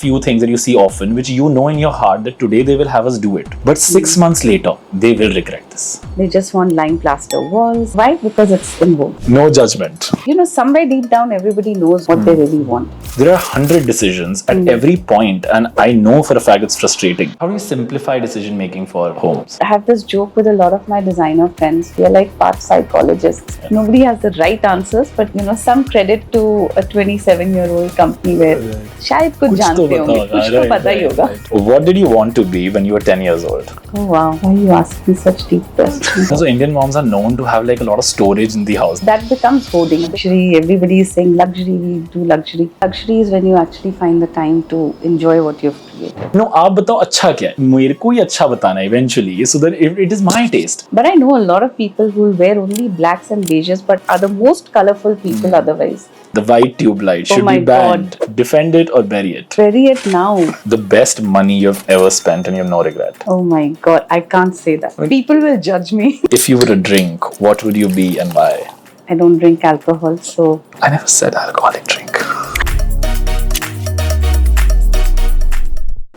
few things that you see often, which you know in your heart that today they will have us do it. But 6 months later, they will regret this. They just want lime plaster walls. Why? Because it's in vogue. No judgment. Somewhere deep down, everybody knows what they really want. There are 100 decisions at every point, and I know for a fact it's frustrating. How do you simplify decision making for homes? I have this joke with a lot of my designer friends. We are like part psychologists. Nobody has the right answers, but some credit to a 27-year-old company where शायद कुछ जानते होंगे, कुछ तो पता ही होगा. What did you want to be when you were 10 years old? Oh wow, why are you asking such deep questions? So Indian moms are known to have like a lot of storage in the house. That becomes hoarding. Luxury, everybody is saying luxury, we do luxury. Luxury is when you actually find the time to enjoy what you've created. No, आप बताओ अच्छा क्या है? मेरे को ही अच्छा बताना है eventually, so that it is my taste. But I know a lot of people who wear only blacks and beiges, but are the most colorful people otherwise. The white tube light should be banned. God. Defend it or bury it. Bury it now. The best money you've ever spent and you have no regret. Oh my God, I can't say that. People will judge me. If you were a drink, what would you be and why? I don't drink alcohol, so... I never said alcoholic drink.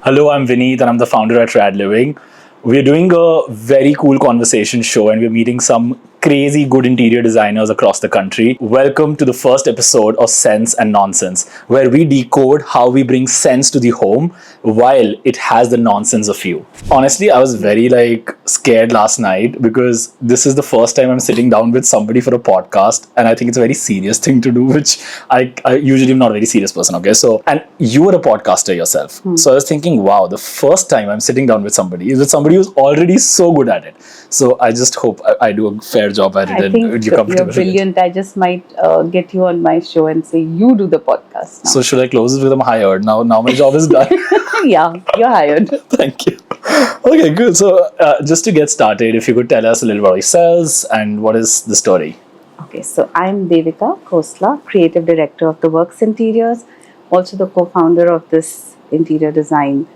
Hello, I'm Vineet and I'm the founder at Rad Living. We're doing a very cool conversation show and we're meeting some crazy good interior designers across the country. Welcome to the first episode of Sense and Nonsense, where we decode how we bring sense to the home while it has the nonsense of you. Honestly, I was very scared last night because this is the first time I'm sitting down with somebody for a podcast, and I think it's a very serious thing to do, which I usually am not a very serious person, okay? So, and you are a podcaster yourself. So I was thinking, wow, the first time I'm sitting down with somebody is with somebody who's already so good at it. So I just hope I do a fair job at it. I think you're brilliant. I just might get you on my show and say you do the podcast now. So should I close this with I'm hired? Now my job is done. Yeah, you're hired. Thank you. Okay, good. So just to get started, if you could tell us a little about yourselves and what is the story? Okay, so I'm Devika Khosla, creative director of The Works Interiors, also the co-founder of this interior design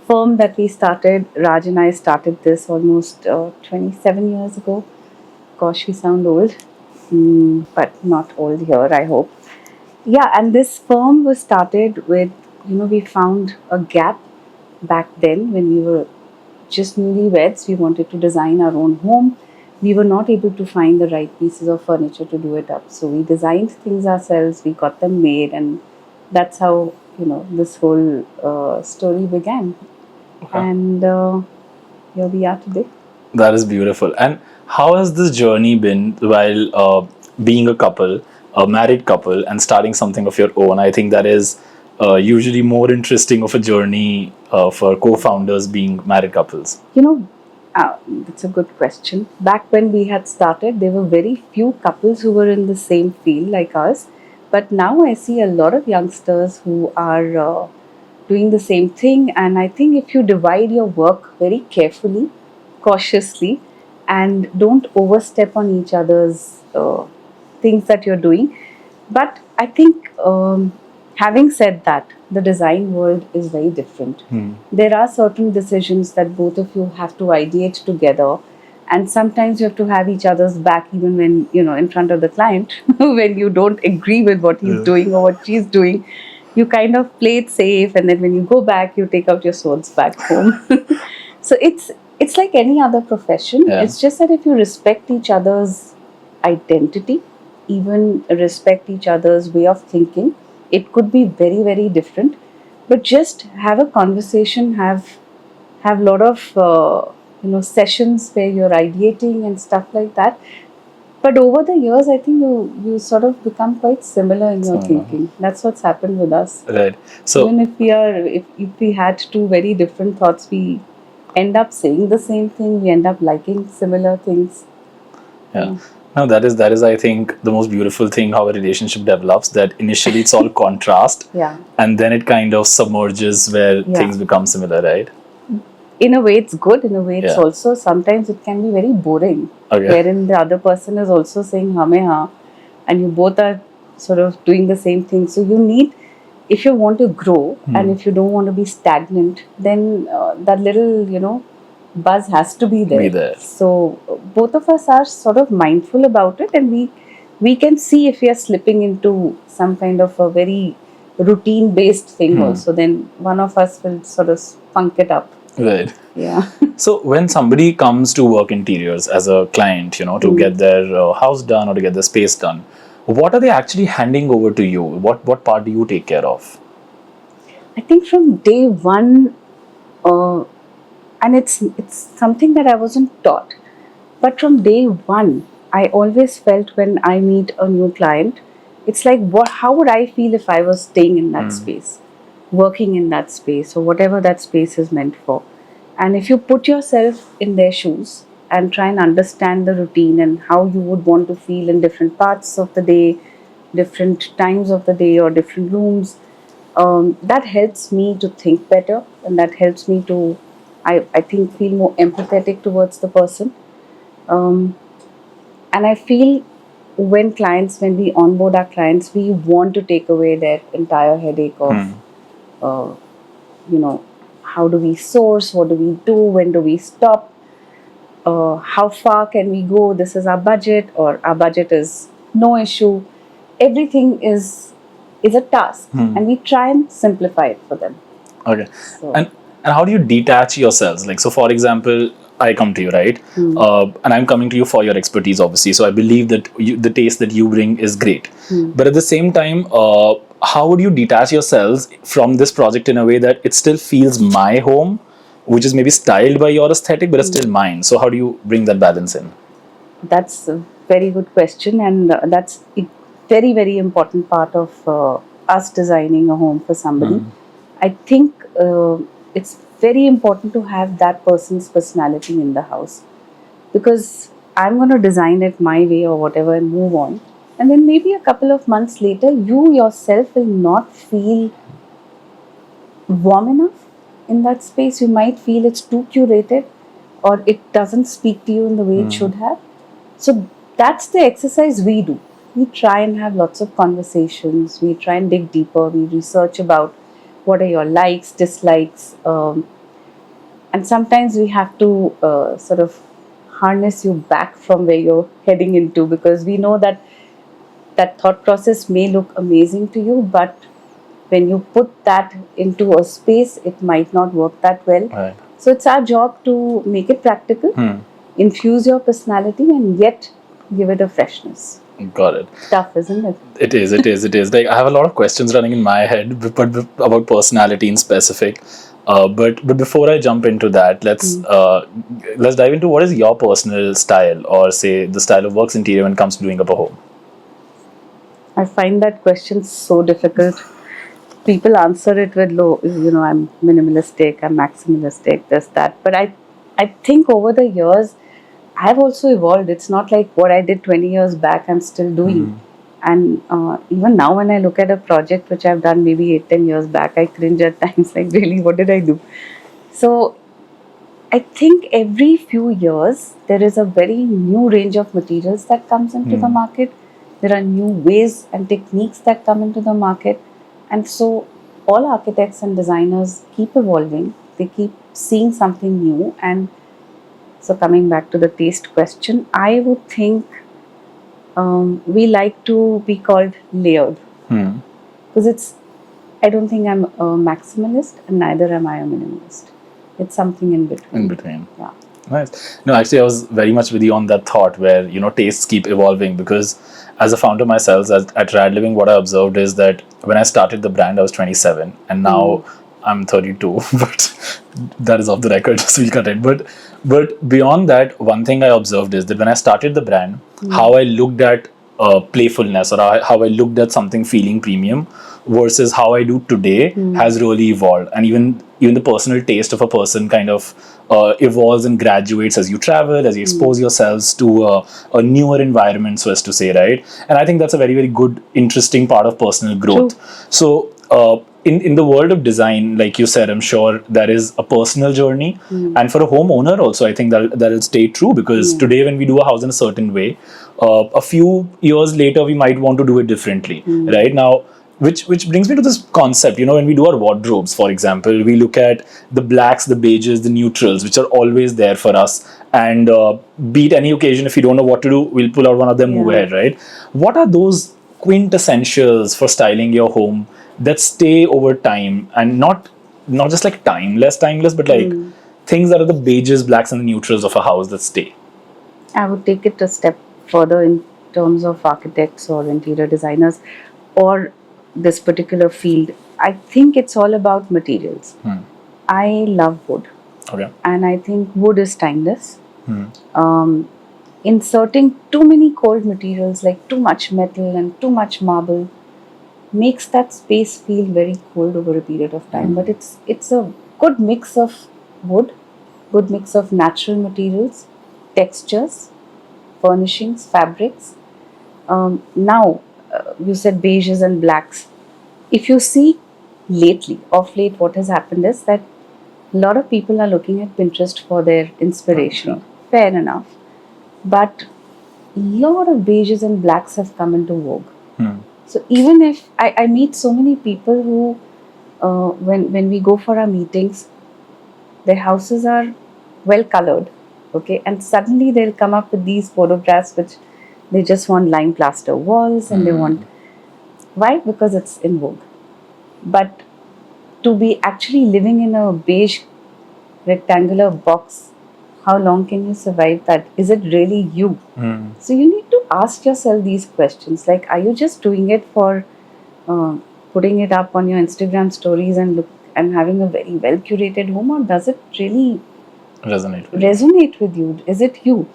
firm that we started. Raj and I started this almost 27 years ago. Gosh, we sound old, but not old here, I hope. Yeah, and this firm was started with, we found a gap back then when we were just newlyweds. We wanted to design our own home. We were not able to find the right pieces of furniture to do it up. So we designed things ourselves, we got them made, and that's how, this whole story began. Okay. And here we are today. That is beautiful. And how has this journey been while being a couple, a married couple, and starting something of your own? I think that is usually more interesting of a journey for co-founders being married couples. That's a good question. Back when we had started, there were very few couples who were in the same field like us. But now I see a lot of youngsters who are doing the same thing. And I think if you divide your work very carefully, cautiously, and don't overstep on each other's things that you're doing. But I think having said that, the design world is very different. There are certain decisions that both of you have to ideate together, and sometimes you have to have each other's back even when, in front of the client, when you don't agree with what he's doing or what she's doing. You kind of play it safe, and then when you go back, you take out your swords back home. So it's like any other profession. Yeah. It's just that if you respect each other's identity, even respect each other's way of thinking, it could be very, very different. But just have a conversation, have a lot of sessions where you're ideating and stuff like that. But over the years, I think you sort of become quite similar in your thinking. That's what's happened with us. Right. So even if we had two very different thoughts, we end up saying the same thing. We end up liking similar things. Yeah. No, that is I think the most beautiful thing how a relationship develops. That initially it's all contrast. Yeah. And then it kind of submerges where things become similar, right? In a way, it's good. In a way, it's also sometimes it can be very boring. Okay. Wherein the other person is also saying "hame ha," and you both are sort of doing the same thing. So you need, if you want to grow and if you don't want to be stagnant, then that little buzz has to be there. So both of us are sort of mindful about it, and we can see if we are slipping into some kind of a very routine based thing also, then one of us will sort of spunk it up. Right. Yeah. So when somebody comes to work interiors as a client, to get their house done or to get their space done, what are they actually handing over to you? What part do you take care of? I think from day one, uh, and it's something that I wasn't taught. But from day one, I always felt when I meet a new client, it's like how would I feel if I was staying in that space, working in that space, or whatever that space is meant for. And if you put yourself in their shoes and try and understand the routine and how you would want to feel in different parts of the day, different times of the day, or different rooms, that helps me to think better, and that helps me to, I think, feel more empathetic towards the person. Um, and I feel when we onboard our clients, we want to take away their entire headache of, uh, you know, how do we source, what do we do, when do we stop, how far can we go, this is our budget, or our budget is no issue. Everything is a task, and we try and simplify it for them. Okay. So, And how do you detach yourselves? Like, so for example, I come to you, right? And I'm coming to you for your expertise, obviously. So I believe that the taste that you bring is great. But at the same time, how would you detach yourselves from this project in a way that it still feels my home, which is maybe styled by your aesthetic, but it's still mine? So how do you bring that balance in? that's a very good question, and that's a very, very important part of us designing a home for somebody. I think it's very important to have that person's personality in the house, because I'm going to design it my way or whatever and move on. And then maybe a couple of months later, you yourself will not feel warm enough in that space. You might feel it's too curated, or it doesn't speak to you in the way it should have. So that's the exercise we do. We try and have lots of conversations. We try and dig deeper. We research about what are your likes, dislikes, and sometimes we have to sort of harness you back from where you're heading into, because we know that that thought process may look amazing to you, but when you put that into a space, it might not work that well. Right. So it's our job to make it practical, infuse your personality, and yet give it a freshness. Got it. Tough, isn't it? It is. It is. It is. Like, I have a lot of questions running in my head, but about personality in specific. But before I jump into that, let's dive into what is your personal style, or say the style of works interior when it comes to doing up a home. I find that question so difficult. People answer it with low, I'm minimalistic, I'm maximalistic, this, that. But I think over the years, I've also evolved. It's not like what I did 20 years back, I'm still doing. And even now, when I look at a project which I've done maybe 8-10 years back, I cringe at times, like, really, what did I do? So I think every few years, there is a very new range of materials that comes into the market. There are new ways and techniques that come into the market. And so all architects and designers keep evolving. They keep seeing something new. And so coming back to the taste question, I would think we like to be called layered. Because I don't think I'm a maximalist, and neither am I a minimalist. It's something in between. In between. Yeah. Nice. No, actually, I was very much with you on that thought where, tastes keep evolving, because as a founder myself at Rad Living, what I observed is that when I started the brand, I was 27, and now I'm 32, but that is off the record, so we'll cut it. But beyond that, one thing I observed is that when I started the brand, how I looked at playfulness, or how I looked at something feeling premium versus how I do today has really evolved. And even the personal taste of a person kind of evolves and graduates as you travel, as you expose yourselves to a newer environment, so as to say, right? And I think that's a very, very good, interesting part of personal growth. True. So in the world of design, like you said, I'm sure there is a personal journey. And for a homeowner also, I think that'll stay true, because today when we do a house in a certain way, a few years later, we might want to do it differently, right? Now, which brings me to this concept, when we do our wardrobes, for example, we look at the blacks, the beiges, the neutrals, which are always there for us. And beat any occasion, if you don't know what to do, we'll pull out one of them, move ahead, right? What are those quintessentials for styling your home that stay over time, and not just like timeless, but like things that are the beiges, blacks, and the neutrals of a house that stay. I would take it a step further in terms of architects or interior designers or this particular field. I think it's all about materials. I love wood, Okay. and I think wood is timeless. Um, Inserting too many cold materials like too much metal and too much marble makes that space feel very cold over a period of time. But it's a good mix of wood, good mix of natural materials, textures, furnishings, fabrics. Now, you said beiges and blacks. If you see off late, what has happened is that a lot of people are looking at Pinterest for their inspiration. Fair enough. But a lot of beiges and blacks have come into vogue. So even if I meet so many people who, when we go for our meetings, their houses are well colored, okay, and suddenly they'll come up with these photographs which they just want lime plaster walls and they want why? Because it's in vogue. But to be actually living in a beige rectangular box, how long can you survive that? Is it really you? So you need to ask yourself these questions like, are you just doing it for putting it up on your Instagram stories and look and having a very well curated home, or does it really resonate with you? Is it you?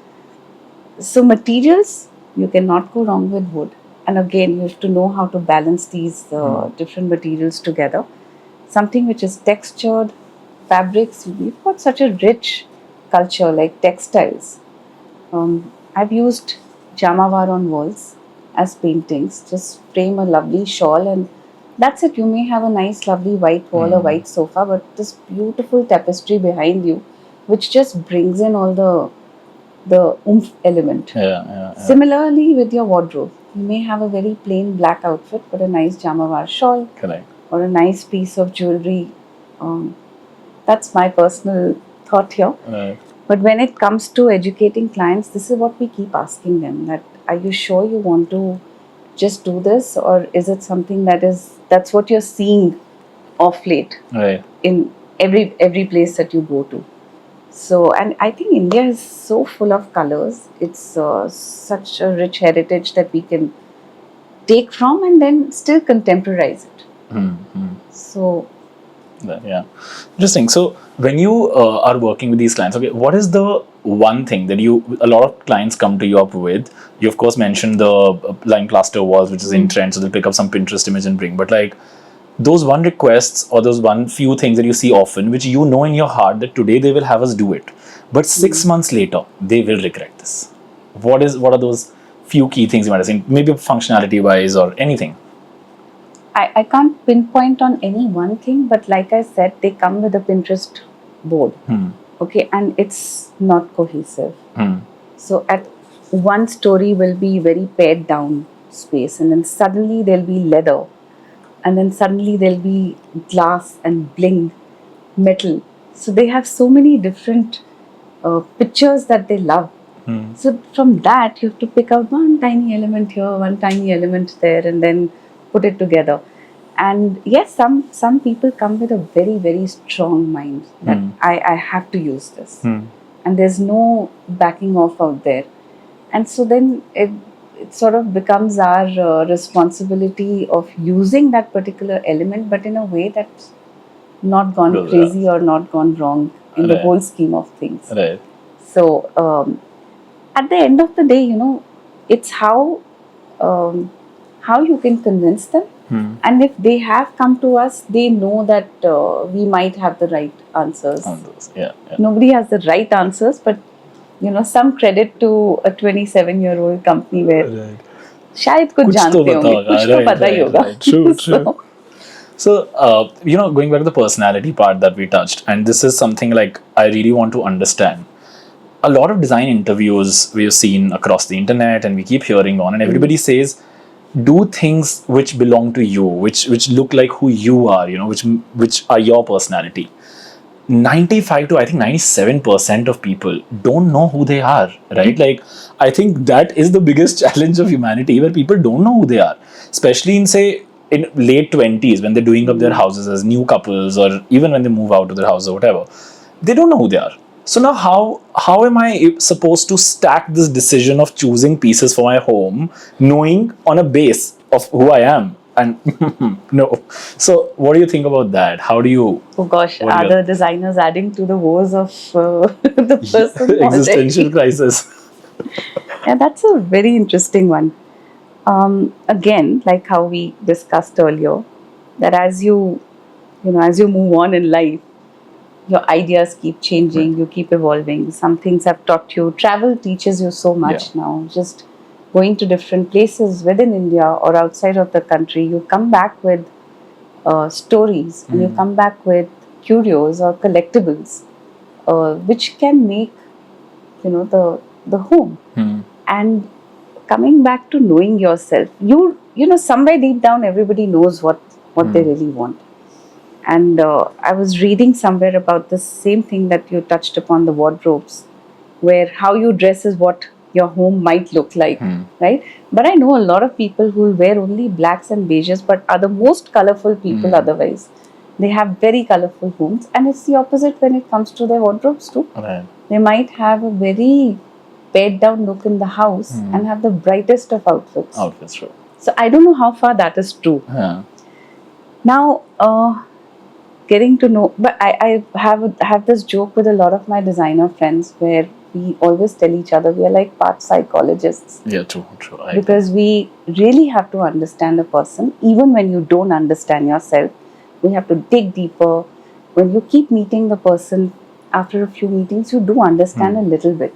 So materials, you cannot go wrong with wood. And again, you have to know how to balance these different materials together. Something which is textured, fabrics, we've got such a rich culture like textiles. I've used jamawar on walls as paintings, just frame a lovely shawl and that's it. You may have a nice lovely white wall or white sofa, but this beautiful tapestry behind you, which just brings in all the oomph element. Similarly with your wardrobe, you may have a very plain black outfit, but a nice jamawar shawl. Correct. Or a nice piece of jewelry. That's my personal thought here. Right. But when it comes to educating clients, this is what we keep asking them: that are you sure you want to just do this, or is it something that's what you're seeing off late in every place that you go to? So, and I think India is so full of colors. It's such a rich heritage that we can take from and then still contemporize it. So, yeah, interesting. So when you are working with these clients, okay, what is the one thing that a lot of clients come to you up with? You of course mentioned the lime plaster walls, which is in trend, so they'll pick up some Pinterest image and bring. But like those one requests or those one few things that you see often, which you know in your heart that today they will have us do it, but 6 months later they will regret this. What are those few key things you might have seen, maybe functionality wise or anything? I can't pinpoint on any one thing, but like I said, they come with a Pinterest board. Okay, and it's not cohesive. So at one story will be very pared down space, and then suddenly there'll be leather, and then suddenly there'll be glass and bling, metal. So they have so many different pictures that they love. So from that, you have to pick out one tiny element here, one tiny element there, and then put it together. And yes, some people come with a very, very strong mind that I have to use this. And there's no backing off out there. And so then it sort of becomes our responsibility of using that particular element, but in a way that's not gone crazy or not gone wrong in the whole scheme of things. So at the end of the day, it's how you can convince them. And if they have come to us, they know that we might have the right answers. Nobody has the right answers, but some credit to a 27-year-old company where शायद कुछ जानते होंगे, कुछ तो पता ही होगा. True. So, going back to the personality part that we touched, and this is something like I really want to understand. A lot of design interviews we've seen across the internet and we keep hearing on, and everybody says, do things which belong to you, which look like who you are, which are your personality. 95 to I think 97% of people don't know who they are, right? Like, I think that is the biggest challenge of humanity, where people don't know who they are, especially in, say, in late 20s, when they're doing up their houses as new couples, or even when they move out of their house or whatever, they don't know who they are. So now how am I supposed to stack this decision of choosing pieces for my home, knowing on a base of who I am? And no. So what do you think about that? How do you? Oh gosh, What do are you? the designers adding to the woes of the person Existential already? crisis. Yeah, that's a very interesting one. Again, like how we discussed earlier, that as you move on in life, your ideas keep Right. changing, you keep evolving. Some things have taught you. Travel teaches you so much Yeah. now. Just going to different places within India or outside of the country, you come back with stories, and you come back with curios or collectibles, which can make the home. And coming back to knowing yourself, somewhere deep down, everybody knows what they really want. And I was reading somewhere about the same thing that you touched upon, the wardrobes, where how you dress is what your home might look like, right? But I know a lot of people who wear only blacks and beiges, but are the most colorful people otherwise. They have very colorful homes, and it's the opposite when it comes to their wardrobes too. Right. They might have a very pared down look in the house and have the brightest of outfits. Outfits, true. So I don't know how far that is true. Yeah. Now, getting to know, but I have this joke with a lot of my designer friends where we always tell each other we are like part psychologists, Yeah, true, true. because we really have to understand a person even when you don't understand yourself. We have to dig deeper. When you keep meeting the person, after a few meetings, you do understand a little bit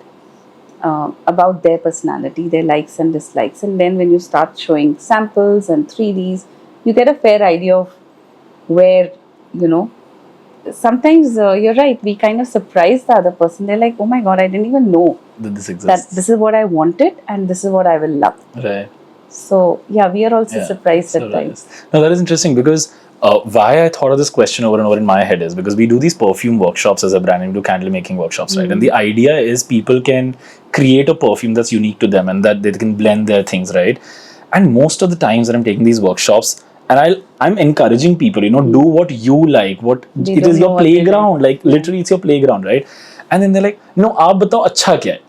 about their personality, their likes and dislikes. And then when you start showing samples and 3Ds, you get a fair idea of where, sometimes you're right, we kind of surprise the other person. They're like, oh my God, I didn't even know That this that exists. this is what I wanted and this is what I will love. Right. So, yeah, we are also Yeah, surprised at surprised. times. Now that is interesting, because why I thought of this question over and over in my head is because we do these perfume workshops as a brand, and we do candle making workshops, right? And the idea is people can create a perfume that's unique to them and that they can blend their things, right? And most of the times when I'm taking these workshops, and I'm encouraging people, do what you like, what They it don't is know your what they playground, like. like literally it's your playground, right? And then they're like, आप बताओ अच्छा क्या है?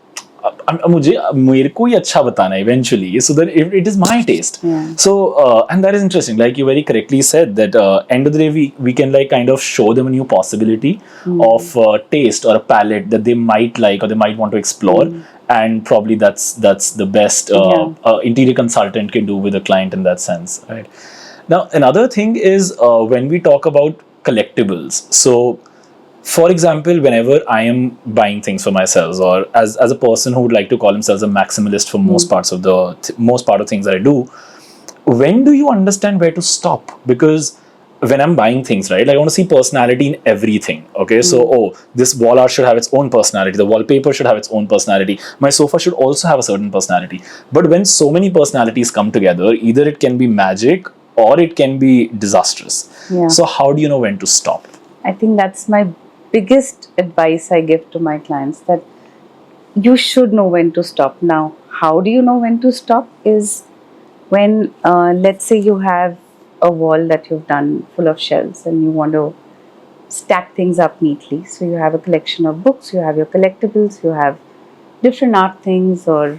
मुझे मेरे को ही अच्छा बताना है eventually, so that it is my taste. Yeah. So and that is interesting, like you very correctly said that end of the day we can like kind of show them a new possibility of taste or a palette that they might like or they might want to explore, and probably that's the best interior consultant can do with a client in that sense, right? Now another thing is when we talk about collectibles, so for example, whenever I am buying things for myself, or as a person who would like to call themselves a maximalist for most parts of most part of things that I do, when do you understand where to stop? Because when I'm buying things, right, like I want to see personality in everything. Okay, so this wall art should have its own personality. The wallpaper should have its own personality. My sofa should also have a certain personality. But when so many personalities come together, either it can be magic or it can be disastrous. Yeah. So how do you know when to stop? I think that's my biggest advice I give to my clients, that you should know when to stop. Now, how do you know when to stop is when, let's say, you have a wall that you've done full of shelves and you want to stack things up neatly. So you have a collection of books, you have your collectibles, you have different art things, or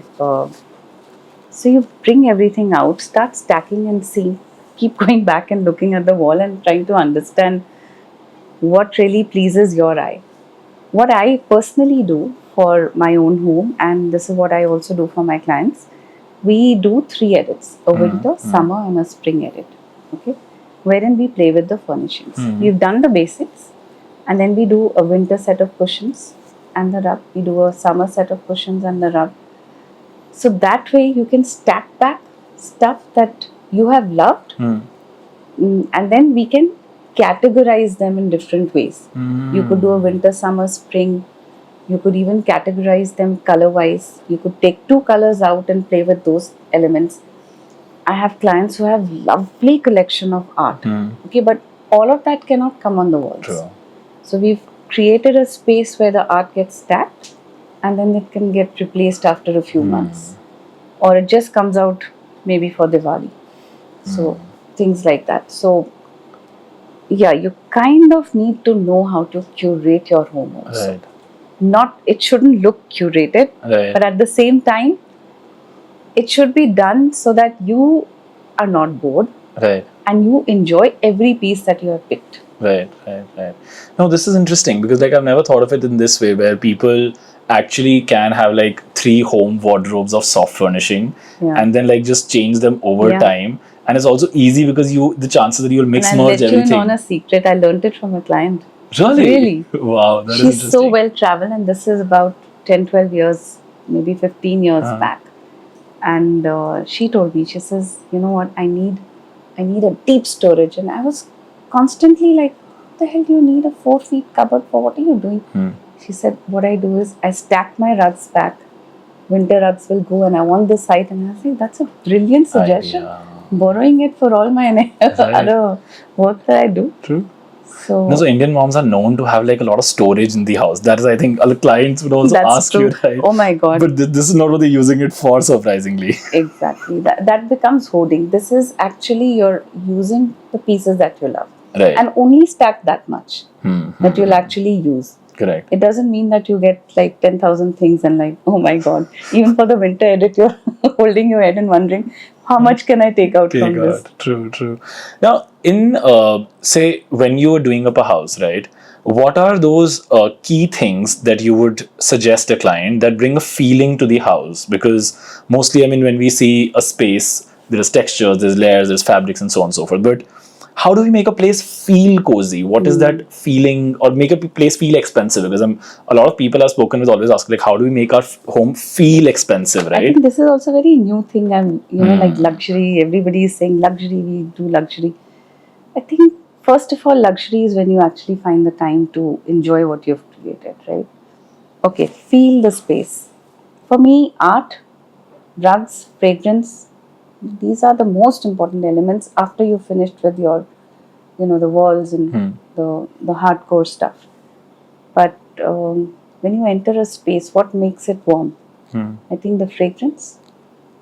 so you bring everything out, start stacking and see, keep going back and looking at the wall and trying to understand what really pleases your eye. What I personally do for my own home, and this is what I also do for my clients, we do 3 edits: a winter, summer, and a spring edit. Okay, wherein we play with the furnishings. We've done the basics, and then we do a winter set of cushions and the rug. We do a summer set of cushions and the rug. So that way you can stack back stuff that you have loved, and then we can categorize them in different ways. You could do a winter, summer, spring. You could even categorize them color wise. You could take 2 colors out and play with those elements. I have clients who have lovely collection of art. Okay, but all of that cannot come on the walls. True. So we've created a space where the art gets stacked, and then it can get replaced after a few months, or it just comes out maybe for Diwali. So things like that. So yeah, you kind of need to know how to curate your home also. Right. Not, it shouldn't look curated, Right. but at the same time, it should be done so that you are not bored Right. and you enjoy every piece that you have picked. Right, right, right. No, this is interesting because like I've never thought of it in this way where people actually can have like 3 home wardrobes of soft furnishing Yeah. and then like just change them over Yeah. time. And it's also easy because the chances that you'll And mix I'll merge let you in on everything. a secret. I learned it from a client. Really? Really? Wow, that is She's interesting. so well traveled, and this is about 10, 12 years, maybe 15 years back. And she told me, she says, you know what, I need a deep storage. And I was constantly like, what the hell do you need a 4 feet cupboard for? What are you doing? She said, what I do is I stack my rugs back. Winter rugs will go, and I want this height. And I think that's a brilliant suggestion. Idea. Borrowing it for all my other work that I do. True. So, No, so Indian moms are known to have like a lot of storage in the house. That is, I think, other clients would also that's ask true. you, right? Oh my God. But this is not what they're using it for, surprisingly. Exactly. That becomes hoarding. This is actually you're using the pieces that you love. Right. And only stack that much that you'll actually use. Correct. It doesn't mean that you get like 10,000 things and like, oh my God, even for the winter edit, you're holding your head and wondering, how much can I take out from this? True, true. Now, in say when you are doing up a house, right? What are those key things that you would suggest a client that bring a feeling to the house? Because mostly, I mean, when we see a space, there's textures, there's layers, there's fabrics, and so on and so forth. But how do we make a place feel cozy? What is that feeling, or make a place feel expensive? Because a lot of people I've spoken with always ask like, how do we make our home feel expensive, I right? think this is also a very new thing. And like luxury, everybody is saying luxury, we do luxury. I think first of all, luxury is when you actually find the time to enjoy what you've created, right? Okay, feel the space. For me, art, rugs, fragrance, these are the most important elements after you've finished with your, the walls and the hardcore stuff. But when you enter a space, what makes it warm? I think the fragrance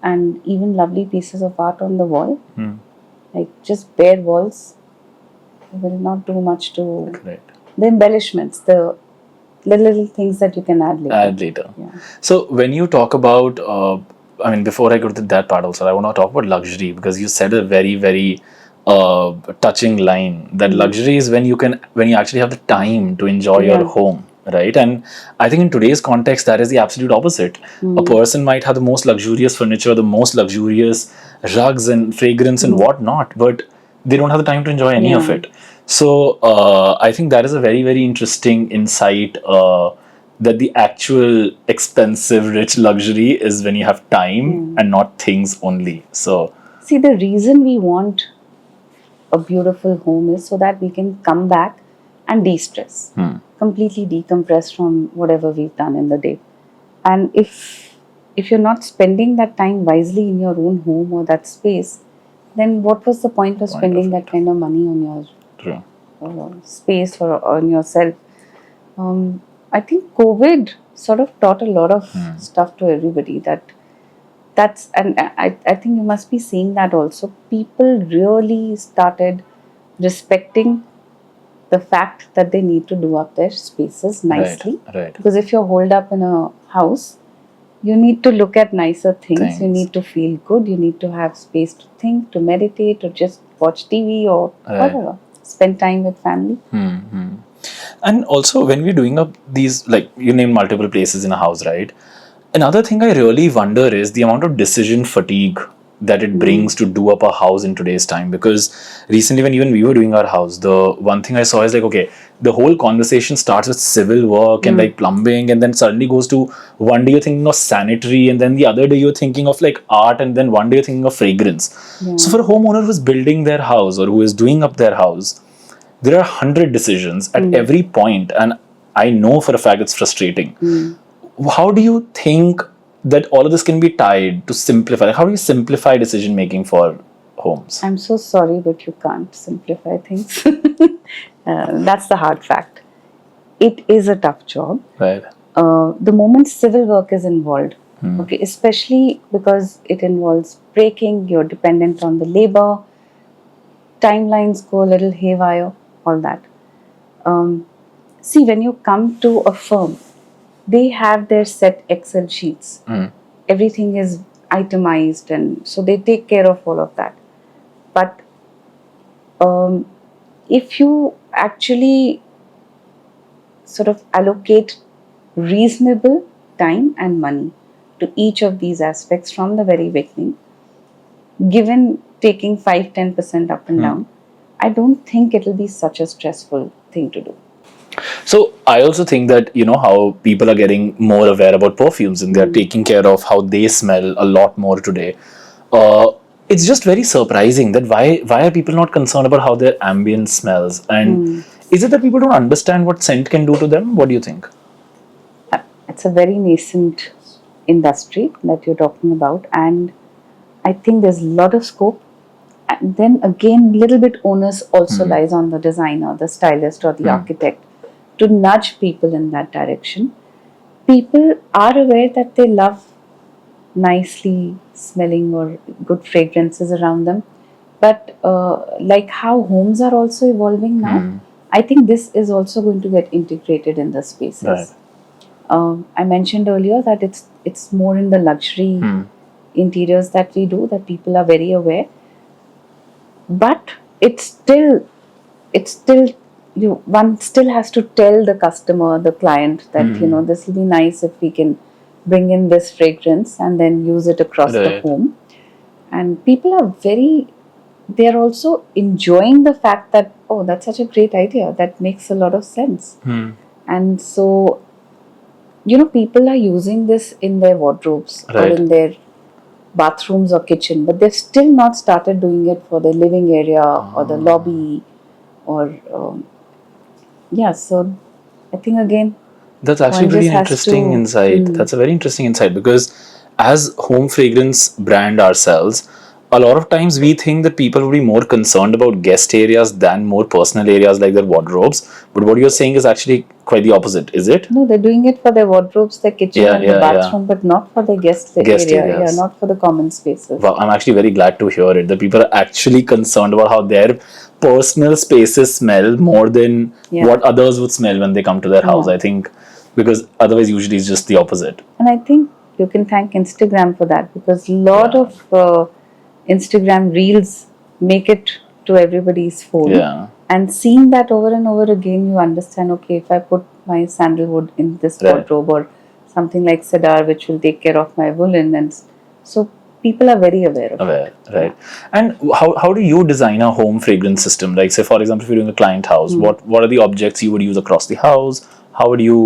and even lovely pieces of art on the wall, like just bare walls, will not do much to Correct. the embellishments, the little things that you can add later. Yeah. So when you talk about, I mean, before I go to that part also, I want to talk about luxury because you said a very, very touching line that luxury is when you actually have the time to enjoy your home, right? And I think in today's context, that is the absolute opposite. A person might have the most luxurious furniture, the most luxurious rugs and fragrance and whatnot, but they don't have the time to enjoy any of it. So I think that is a very, very interesting insight that the actual expensive, rich luxury is when you have time and not things only. So, see, the reason we want a beautiful home is so that we can come back and de-stress, completely decompress from whatever we've done in the day. And if you're not spending that time wisely in your own home or that space, then what was the point of spending that kind of money on your space or on yourself? I think COVID sort of taught a lot of stuff to everybody and I think you must be seeing that also. People really started respecting the fact that they need to do up their spaces nicely. Right. Because if you're holed up in a house, you need to look at nicer things. You need to feel good. You need to have space to think, to meditate, or just watch TV or whatever. Spend time with family. And also, when we're doing up these, like you name multiple places in a house, right? Another thing I really wonder is the amount of decision fatigue that it brings to do up a house in today's time. Because recently, when even we were doing our house, the one thing I saw is like, okay, the whole conversation starts with civil work and like plumbing, and then suddenly goes to one day you're thinking of sanitary, and then the other day you're thinking of like art, and then one day you're thinking of fragrance. So for a homeowner who's building their house or who is doing up their house, there are 100 decisions at every point, and I know for a fact it's frustrating. How do you think that all of this can be tied to simplify? How do you simplify decision making for homes? I'm so sorry, but you can't simplify things. That's the hard fact. It is a tough job. Right. The moment civil work is involved, okay, especially because it involves breaking, you're dependent on the labor. timelines go a little haywire, all that. Um, See, when you come to a firm, they have their set Excel sheets. Everything is itemized, and so they take care of all of that. But um, if you actually sort of allocate reasonable time and money to each of these aspects from the very beginning, given taking 5-10% up and down, I don't think it'll be such a stressful thing to do. So I also think that how people are getting more aware about perfumes and they're taking care of how they smell a lot more today. Uh, it's just very surprising that why are people not concerned about how their ambience smells? And is it that people don't understand what scent can do to them? What do you think? It's a very nascent industry that you're talking about, and I think there's a lot of scope. And then again, little bit onus also lies on the designer, the stylist, or the architect to nudge people in that direction. People are aware that they love nicely smelling or good fragrances around them, but like how homes are also evolving now, I think this is also going to get integrated in the spaces. Right. I mentioned earlier that it's more in the luxury interiors that we do, that people are very aware, but it's still one still has to tell the customer, the client, that this will be nice if we can bring in this fragrance and then use it across the Right. home. And people are they're also enjoying the fact that, oh, that's such a great idea, that makes a lot of sense. And so people are using this in their wardrobes or Right. in their bathrooms or kitchen, but they've still not started doing it for the living area or the lobby or yeah. So I think again, That's actually one pretty just has interesting to. insight. That's a very interesting insight because as home fragrance brand ourselves, a lot of times we think that people will be more concerned about guest areas than more personal areas like their wardrobes. But what you're saying is actually quite the opposite, is it? No, they're doing it for their wardrobes, their kitchen, Yeah, and the yeah, yeah. bathroom, but not for the guest Guest area. Yeah, areas. not for the common spaces. Wow, I'm actually very glad to hear it that people are actually concerned about how their personal spaces smell more than Yeah. what others would smell when they come to their house. Yeah. I think because otherwise, usually it's just the opposite. And I think you can thank Instagram for that, because a lot Yeah. of Instagram reels make it to everybody's phone. Yeah. And seeing that over and over again, you understand, okay, if I put my sandalwood in this Right. wardrobe, or something like cedar, which will take care of my woolen. And so people are very aware of Aware, it. right? And how do you design a home fragrance system? Like, say, for example, if you're doing a client house, what are the objects you would use across the house? How would you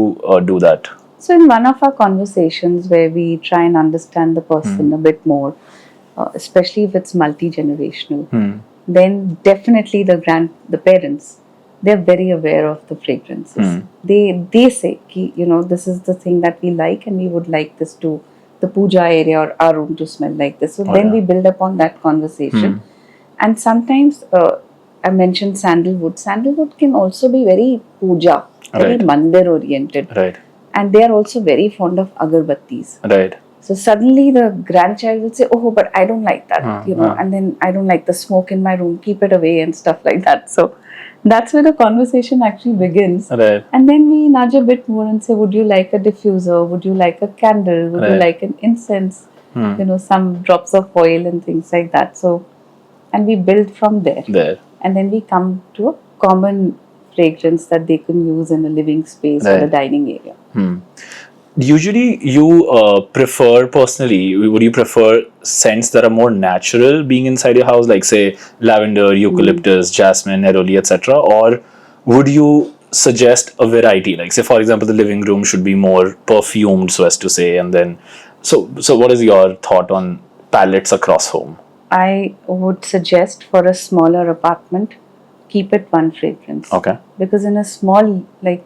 do that? So, in one of our conversations where we try and understand the person a bit more, especially if it's multi-generational, then definitely the parents, they're very aware of the fragrances. They say, ki, this is the thing that we like, and we would like this to the puja area or our room to smell like this. So then yeah. we build upon that conversation, and sometimes I mentioned sandalwood. Sandalwood can also be very puja, very Right. mandir oriented. Right. And they are also very fond of agarbattis. Right. So suddenly the grandchild will say, "Oh, but I don't like that," and then I don't like the smoke in my room. Keep it away and stuff like that. So that's where the conversation actually begins. Right. And then we nudge a bit more and say, "Would you like a diffuser? Would you like a candle? Would you Right. like an incense? Some drops of oil and things like that." So, and we build from there. There. And then we come to a common fragrance that they can use in a living space or a Right. dining area. Usually, you prefer personally, would you prefer scents that are more natural being inside your house, like say lavender, eucalyptus, jasmine, neroli, etc., or would you suggest a variety? Like, say, for example, the living room should be more perfumed, so as to say, and then so what is your thought on palettes across home? I would suggest for a smaller apartment, keep it one fragrance. Okay. Because in a small, like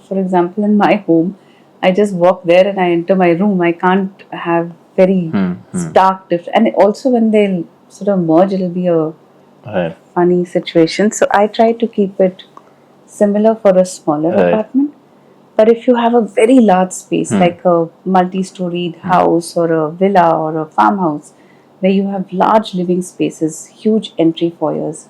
for example, in my home, I just walk there and I enter my room. I can't have very stark different. And also when they'll sort of merge, it'll be a Right. funny situation. So I try to keep it similar for a smaller Right. apartment. But if you have a very large space, like a multi-storied house or a villa or a farmhouse, where you have large living spaces, huge entry foyers,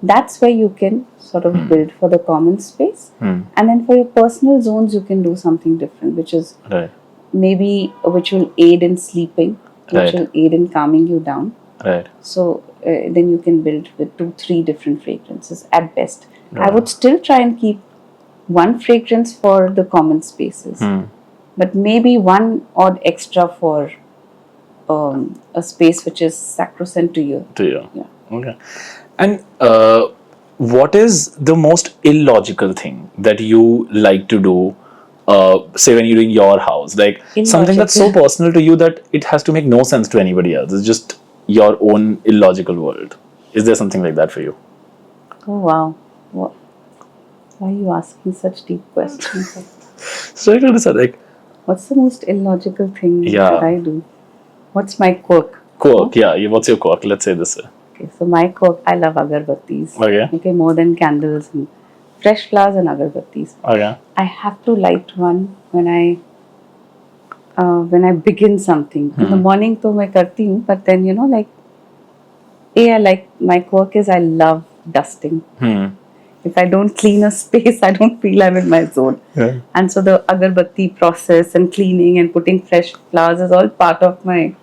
That's where you can sort of build for the common space. Hmm. And then for your personal zones, you can do something different, which is Right. maybe which will aid in sleeping, which Right. will aid in calming you down. Right. So then you can build with 2-3 different fragrances at best. I Right. would still try and keep one fragrance for the common spaces, but maybe one odd extra for a space which is sacrosanct to you. To you. Yeah. Okay. And what is the most illogical thing that you like to do, say when you're doing your house? Like something that's so Illogical. personal to you that it has to make no sense to anybody else. It's just your own illogical world. Is there something like that for you? Oh wow. What? Why are you asking such deep questions? So I don't know, like What's the most illogical thing Yeah. that I do? What's my quirk? quirk. Yeah. What's your quirk? Let's say this way. Okay, so my quirk, I love agarbattis. Okay. Okay, more than candles and fresh flowers and agarbattis. Okay. I have to light one when I begin something. In the morning, तो मैं करती हूँ, but then like, my quirk is I love dusting. If I don't clean a space, I don't feel I'm in my zone. Yeah. And so the agarbatti process and cleaning and putting fresh flowers is all part of my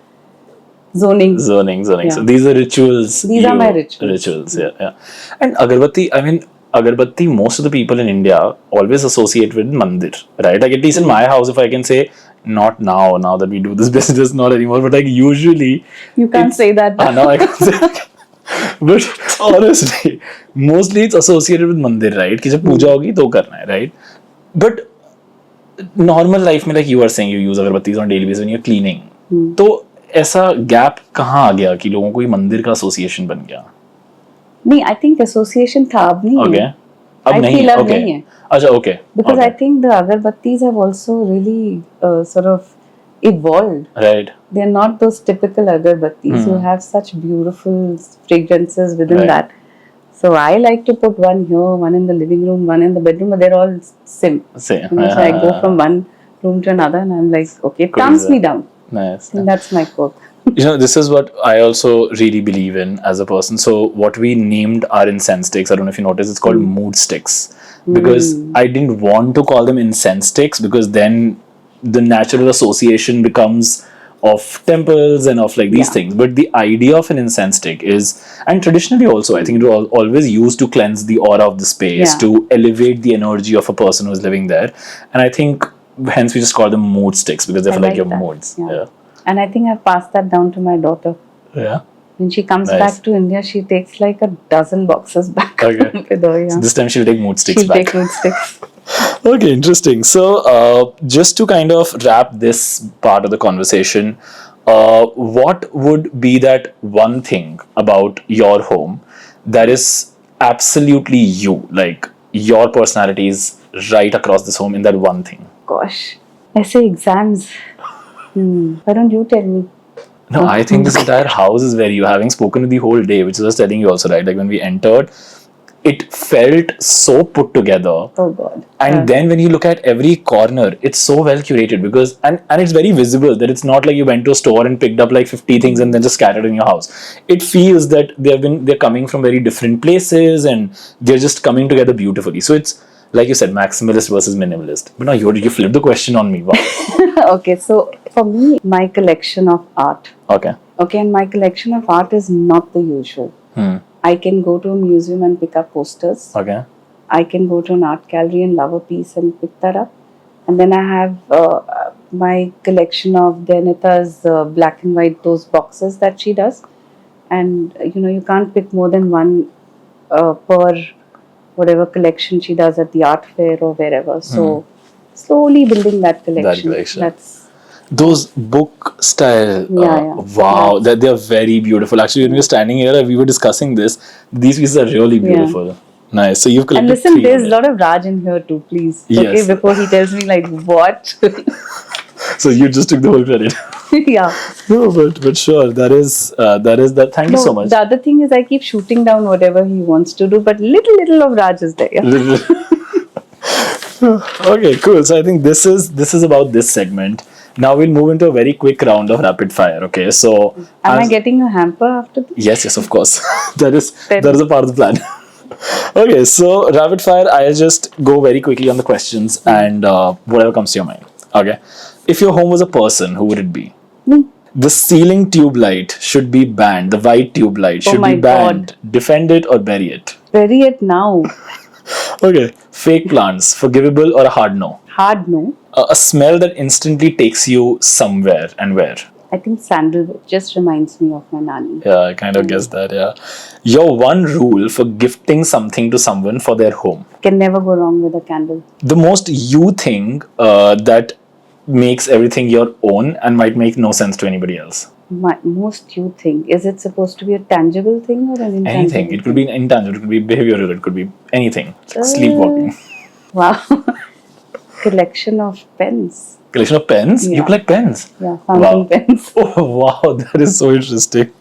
zoning. Zoning. Yeah. So these are rituals. These are my rituals. Yeah. And agarbatti, I mean, agarbatti, most of the people in India always associate with mandir, right? Like at least in my house, if I can say, not now that we do this business, not anymore, but like usually. You can't say that. No, I can't say that. But honestly, mostly it's associated with mandir, right? कि जब पूजा होगी तो करना है, right? But normal life में, like you are saying, you use अगरबत्तीज on daily basis when you're cleaning. तो ऐसा gap कहाँ आ गया कि लोगों को ये मंदिर का एसोसिएशन बन गया? नहीं, I think association था, अब नहीं Okay. है. अब I नहीं feel है. अब Okay. नहीं है. अच्छा, okay. Because Okay. I think the agarbattis have also really sort of evolved. Right. They're not those typical agarbattis. You have such beautiful fragrances within Right. that. So I like to put one here, one in the living room, one in the bedroom, but they're all sim. Same. So I go from one room to another and I'm like, okay, it Cool, calms yeah. me down. Nice. And that's my quirk. This is what I also really believe in as a person. So what we named our incense sticks, I don't know if you noticed, it's called mood sticks. Because I didn't want to call them incense sticks because then the natural association becomes of temples and of like these things. But the idea of an incense stick is, and traditionally also, I think it was always used to cleanse the aura of the space, Yeah. to elevate the energy of a person who is living there. And I think hence we just call them mood sticks because they're I for like like your that. moods. Yeah. And I think I've passed that down to my daughter. Yeah. When she comes Nice. back to India, she takes like a dozen boxes back Okay. with her. Yeah. So this time she'll take mood sticks She'll back. take mood sticks. Okay, interesting. So, just to kind of wrap this part of the conversation, what would be that one thing about your home that is absolutely you, like your personality is right across this home in that one thing? Gosh, I say exams. Why don't you tell me? No, I think this entire house is where you, having spoken to the whole day, which I was telling you also, right? Like when we entered, it felt so put together. Oh God. And then when you look at every corner, it's so well curated because and it's very visible that it's not like you went to a store and picked up like 50 things and then just scattered in your house. It feels that they're coming from very different places and they're just coming together beautifully. So it's like you said, maximalist versus minimalist. But now you flipped the question on me. Wow. Okay, so for me, my collection of art. Okay. Okay, and my collection of art is not the usual. I can go to a museum and pick up posters. Okay. I can go to an art gallery and love a piece and pick that up. And then I have my collection of Denita's black and white, those boxes that she does. And you can't pick more than one per whatever collection she does at the art fair or wherever. So slowly building that collection. That's those book style, Yeah. wow, that they are very beautiful. Actually, when we were standing here, we were discussing this. These pieces are really beautiful. Nice. So you've collected And listen, three there's of a it. lot of Raj in here too, please. Yes. Okay, before he tells me like what? So you just took the whole credit. Yeah. No, but sure, that is that. Thank you so much. The other thing is I keep shooting down whatever he wants to do, but little of Raj is there. Yeah? Okay, cool. So I think this is about this segment. Now we'll move into a very quick round of rapid fire. Okay, so Am I getting a hamper after this? yes, of course. that is a part of the plan. Okay, so rapid fire, I'll just go very quickly on the questions and whatever comes to your mind. Okay. If your home was a person, who would it be? Me. The ceiling tube light should be banned. The white tube light Oh should my be banned. Defend it or bury it. Bury it now. Okay. Fake plants, forgivable or a hard no? Hard no. A smell that instantly takes you somewhere and where? I think sandalwood just reminds me of my nanny. Yeah, I kind of guessed that, yeah. Your one rule for gifting something to someone for their home. Can never go wrong with a candle. The most you thing that makes everything your own and might make no sense to anybody else. My most you think. Is it supposed to be a tangible thing or an intangible? Anything. It could be intangible, it could be behavioral, it could be anything. Like sleepwalking. Wow. Collection of pens. Collection of pens? Yeah. You collect pens? Yeah, fountain Wow. pens. Oh, wow, that is so interesting.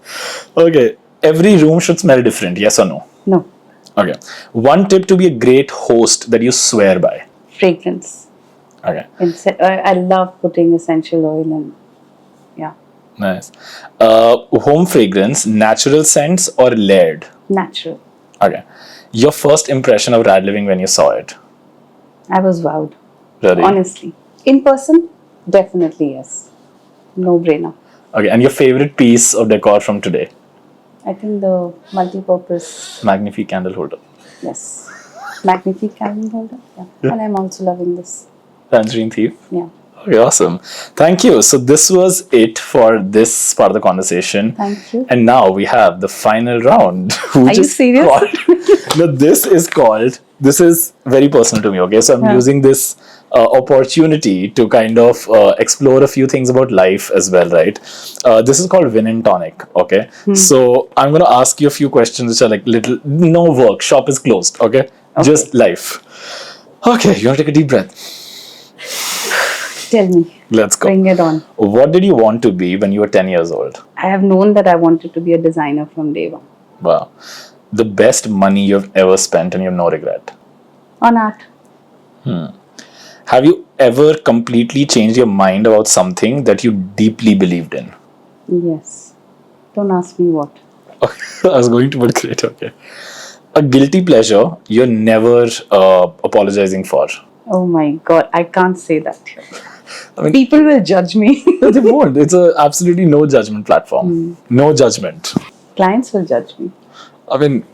Okay. Every room should smell different, yes or no? No. Okay. One tip to be a great host that you swear by. Fragrance. Okay. I love putting essential oil in. Yeah. Nice. Home fragrance, natural scents or layered? Natural. Okay. Your first impression of Rad Living when you saw it? I was wowed. Really? Honestly. In person, definitely yes. No brainer. Okay. And your favorite piece of decor from today? I think the multi-purpose, Magnifique candle holder. yes. Magnifique candle holder. Yeah. And I'm also loving this. Tangerine thief. Yeah. Okay, awesome. Thank you. So this was it for this part of the conversation. Thank you. And now we have the final round. Are you serious? No, this is very personal to me, okay? So I'm Yeah. using this opportunity to kind of explore a few things about life as well, right? This is called Vin Tonic, okay? So I'm going to ask you a few questions which are like no work, shop is closed, okay? Just life. Okay, you want to take a deep breath? Tell me. Let's go. Bring it on. What did you want to be when you were 10 years old? I have known that I wanted to be a designer from day one. Wow. The best money you've ever spent and you have no regret. On art. Have you ever completely changed your mind about something that you deeply believed in? Yes. Don't ask me what. I was going to, but great, okay. A guilty pleasure you're never apologizing for. Oh my God. I can't say that here. I mean- People will judge me. No, they won't. It's a absolutely no judgment platform. No judgment. Clients will judge me. I mean,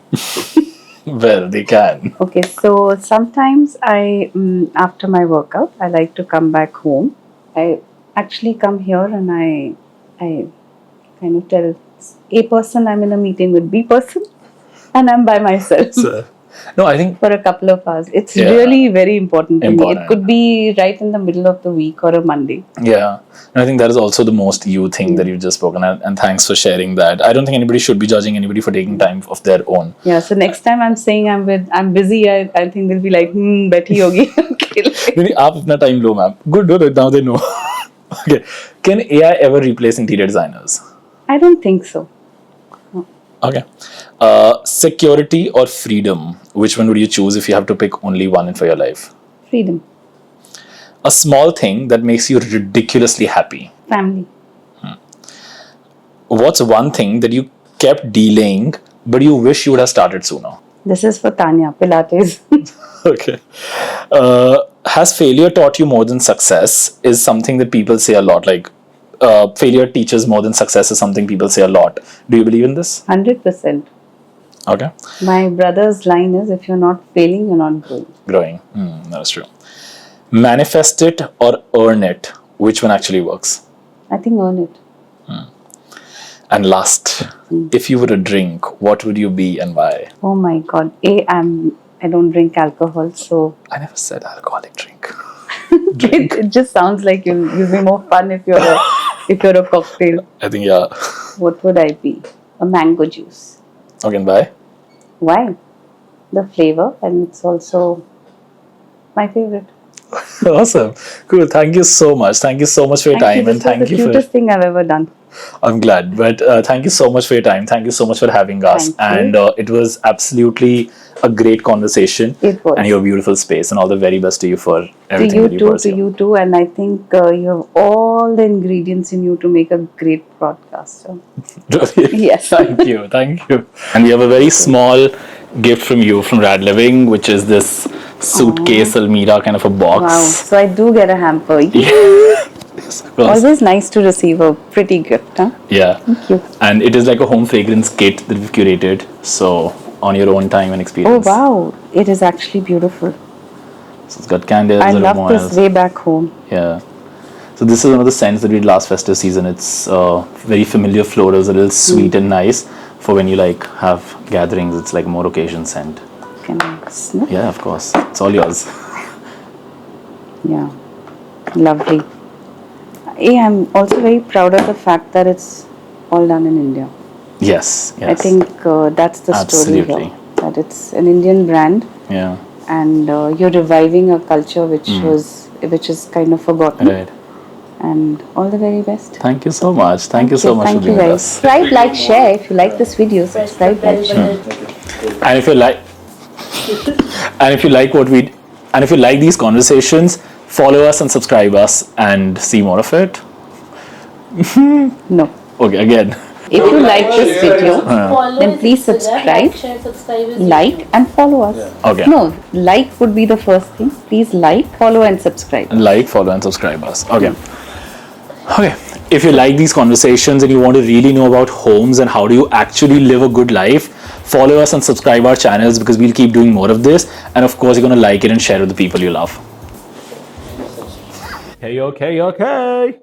well, they can. Okay, so sometimes after my workout, I like to come back home. I actually come here and I kind of tell A person I'm in a meeting with B person and I'm by myself So, no, I think for a couple of hours. It's Yeah. really very important to me. Important. It could be right in the middle of the week or a Monday. yeah, and I think that is also the most you thing that you've just spoken, and thanks for sharing that. I don't think anybody should be judging anybody for taking time of their own. Yeah, so next time I'm saying I'm busy, I think they'll be like, बैठी होगी. Okay, like- नहीं, आप अपना time low, ma'am. Good, good. Now they know. Okay, can AI ever replace interior designers? I don't think so. Okay, security or freedom? Which one would you choose if you have to pick only one for your life? Freedom, A small thing that makes you ridiculously happy. family. What's one thing that you kept delaying but you wish you would have started sooner? This is for Tanya, Pilates. Okay. Has failure taught you more than success? Is something that people say a lot. Like, failure teaches more than success is something people say a lot. Do you believe in this? 100%. Okay. My brother's line is, if you're not failing, you're not growing. Growing. That's true. Manifest it or earn it. Which one actually works? I think earn it. And last, if you were a drink, what would you be and why? Oh my God. I don't drink alcohol, so I never said alcoholic drink. it just sounds like you'll be more fun if you're a cocktail. I think, yeah. What would I be? A mango juice. Okay, and why? Why? The flavor, and it's also my favorite. Awesome. Cool. Thank you so much. Thank you so much for your time. This And thank was the you for. cutest thing I've ever done. I'm glad. But thank you so much for your time. Thank you so much for having us. Thank you. And it was absolutely a great conversation. It was. And your beautiful space. And all the very best to you for To everything you that you too, pursue. to you too, and I think you have all the ingredients in you to make a great broadcaster. Really? Yes. Thank you. Thank you. And we have a very small gift from you from Rad Living, which is this suitcase Almira kind of a box. Wow. So I do get a hamper. Yes, of course. Always nice to receive a pretty gift, huh? Yeah. Thank you. And it is like a home fragrance kit that we've curated. So on your own time and Oh experience. wow, it is actually beautiful. So it's got candles, I love aroma this oils. way back home. Yeah. So this is one of the scents that we did last festive season. It's very familiar florals, a little sweet and nice for when you like have gatherings. It's like more occasion scent. Can I sniff? Yeah, of course. It's all yours. Yeah, lovely. I'm also very proud of the fact that it's all done in India. Yes. Yes. I think that's the story Absolutely. here. That it's an Indian brand, Yeah. and you're reviving a culture which is kind of forgotten. Right. And all the very best. Thank you so much. Thank you so much Thank for you being with guys. us. Subscribe, like, share. If you like this video, subscribe, like, share. And if you like, and if you like what we, and if you like these conversations, follow us and subscribe us and see more of it. No. Okay, again. If you like this video, Follow then is please Instagram, subscribe, share, subscribe is like, and follow us. Okay. No, like would be the first thing. Please like, follow, and subscribe. Like, follow, and subscribe us. Okay. Okay. If you like these conversations and you want to really know about homes and how do you actually live a good life, follow us and subscribe our channels because we'll keep doing more of this. And of course, you're going to like it and share with the people you love. Okay.